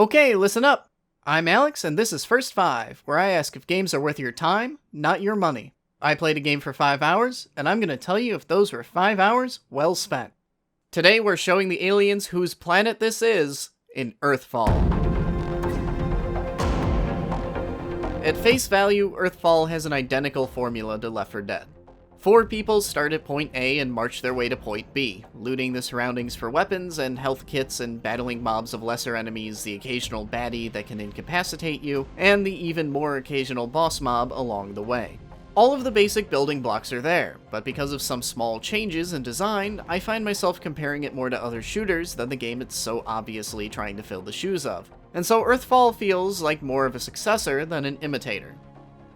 Okay, listen up. I'm Alex, and this is First 5, where I ask if games are worth your time, not your money. I played a game for 5 hours, and I'm going to tell you if those were 5 hours well spent. Today we're showing the aliens whose planet this is in Earthfall. At face value, Earthfall has an identical formula to Left 4 Dead. 4 people start at point A and march their way to point B, looting the surroundings for weapons and health kits and battling mobs of lesser enemies, the occasional baddie that can incapacitate you, and the even more occasional boss mob along the way. All of the basic building blocks are there, but because of some small changes in design, I find myself comparing it more to other shooters than the game it's so obviously trying to fill the shoes of. And so Earthfall feels like more of a successor than an imitator.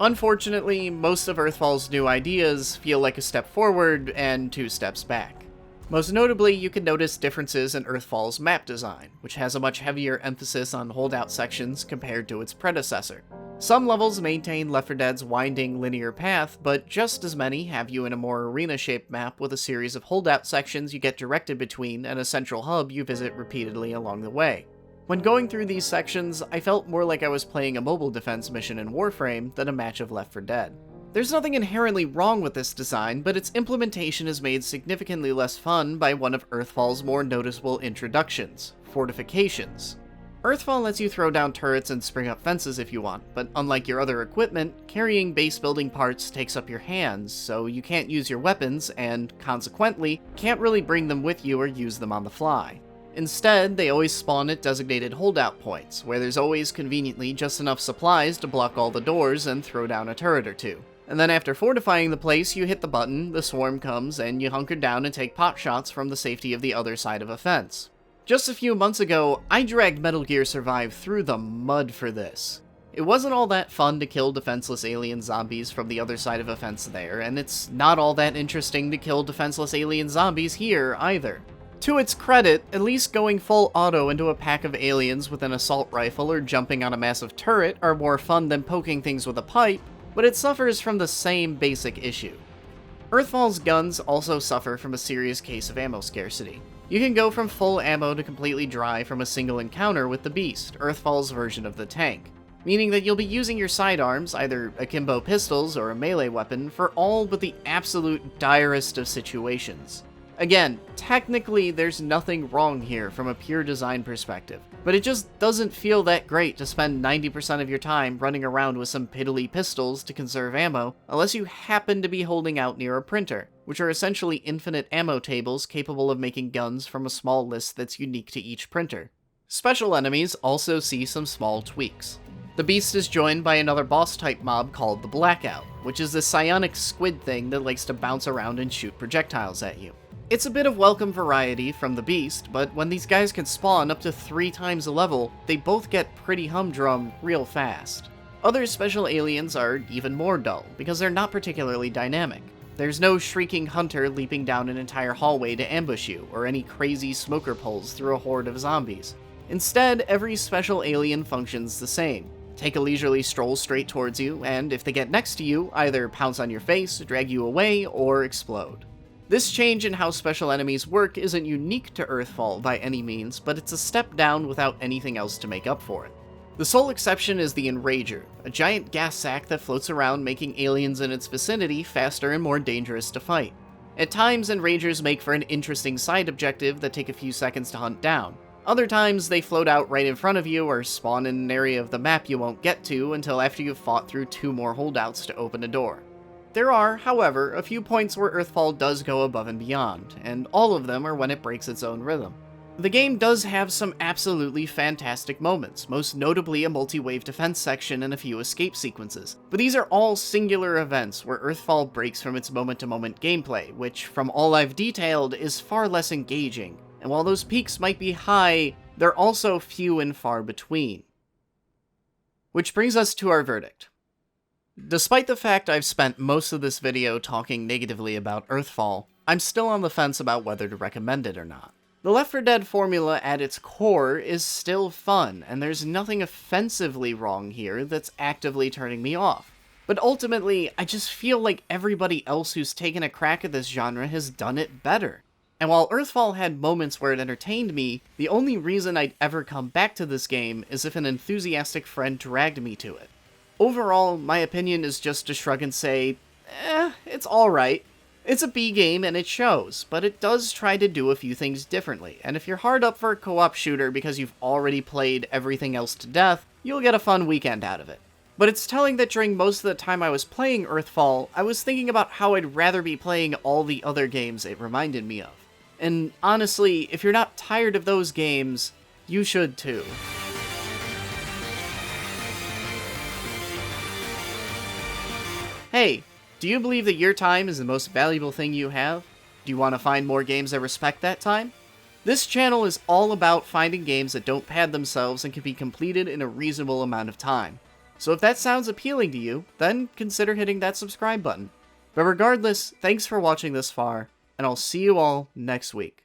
Unfortunately, most of Earthfall's new ideas feel like a step forward and 2 steps back. Most notably, you can notice differences in Earthfall's map design, which has a much heavier emphasis on holdout sections compared to its predecessor. Some levels maintain Left 4 Dead's winding linear path, but just as many have you in a more arena-shaped map with a series of holdout sections you get directed between and a central hub you visit repeatedly along the way. When going through these sections, I felt more like I was playing a mobile defense mission in Warframe than a match of Left 4 Dead. There's nothing inherently wrong with this design, but its implementation is made significantly less fun by one of Earthfall's more noticeable introductions, fortifications. Earthfall lets you throw down turrets and spring up fences if you want, but unlike your other equipment, carrying base building parts takes up your hands, so you can't use your weapons and, consequently, can't really bring them with you or use them on the fly. Instead, they always spawn at designated holdout points, where there's always conveniently just enough supplies to block all the doors and throw down a turret or 2. And then after fortifying the place, you hit the button, the swarm comes, and you hunker down and take pot shots from the safety of the other side of a fence. Just a few months ago, I dragged Metal Gear Survive through the mud for this. It wasn't all that fun to kill defenseless alien zombies from the other side of a fence there, and it's not all that interesting to kill defenseless alien zombies here either. To its credit, at least going full auto into a pack of aliens with an assault rifle or jumping on a massive turret are more fun than poking things with a pipe, but it suffers from the same basic issue. Earthfall's guns also suffer from a serious case of ammo scarcity. You can go from full ammo to completely dry from a single encounter with the Beast, Earthfall's version of the tank, meaning that you'll be using your sidearms, either akimbo pistols or a melee weapon, for all but the absolute direst of situations. Again, technically there's nothing wrong here from a pure design perspective, but it just doesn't feel that great to spend 90% of your time running around with some piddly pistols to conserve ammo, unless you happen to be holding out near a printer, which are essentially infinite ammo tables capable of making guns from a small list that's unique to each printer. Special enemies also see some small tweaks. The Beast is joined by another boss-type mob called the Blackout, which is this psionic squid thing that likes to bounce around and shoot projectiles at you. It's a bit of welcome variety from the Beast, but when these guys can spawn up to 3 times a level, they both get pretty humdrum real fast. Other special aliens are even more dull, because they're not particularly dynamic. There's no shrieking hunter leaping down an entire hallway to ambush you, or any crazy smoker pulls through a horde of zombies. Instead, every special alien functions the same. Take a leisurely stroll straight towards you, and if they get next to you, either pounce on your face, drag you away, or explode. This change in how special enemies work isn't unique to Earthfall by any means, but it's a step down without anything else to make up for it. The sole exception is the Enrager, a giant gas sack that floats around making aliens in its vicinity faster and more dangerous to fight. At times, Enragers make for an interesting side objective that take a few seconds to hunt down. Other times, they float out right in front of you or spawn in an area of the map you won't get to until after you've fought through 2 more holdouts to open a door. There are, however, a few points where Earthfall does go above and beyond, and all of them are when it breaks its own rhythm. The game does have some absolutely fantastic moments, most notably a multi-wave defense section and a few escape sequences, but these are all singular events where Earthfall breaks from its moment-to-moment gameplay, which, from all I've detailed, is far less engaging, and while those peaks might be high, they're also few and far between. Which brings us to our verdict. Despite the fact I've spent most of this video talking negatively about Earthfall, I'm still on the fence about whether to recommend it or not. The Left 4 Dead formula at its core is still fun, and there's nothing offensively wrong here that's actively turning me off. But ultimately, I just feel like everybody else who's taken a crack at this genre has done it better. And while Earthfall had moments where it entertained me, the only reason I'd ever come back to this game is if an enthusiastic friend dragged me to it. Overall, my opinion is just to shrug and say, it's alright. It's a B game and it shows, but it does try to do a few things differently, and if you're hard up for a co-op shooter because you've already played everything else to death, you'll get a fun weekend out of it. But it's telling that during most of the time I was playing Earthfall, I was thinking about how I'd rather be playing all the other games it reminded me of. And honestly, if you're not tired of those games, you should too. Hey, do you believe that your time is the most valuable thing you have? Do you want to find more games that respect that time? This channel is all about finding games that don't pad themselves and can be completed in a reasonable amount of time. So if that sounds appealing to you, then consider hitting that subscribe button. But regardless, thanks for watching this far, and I'll see you all next week.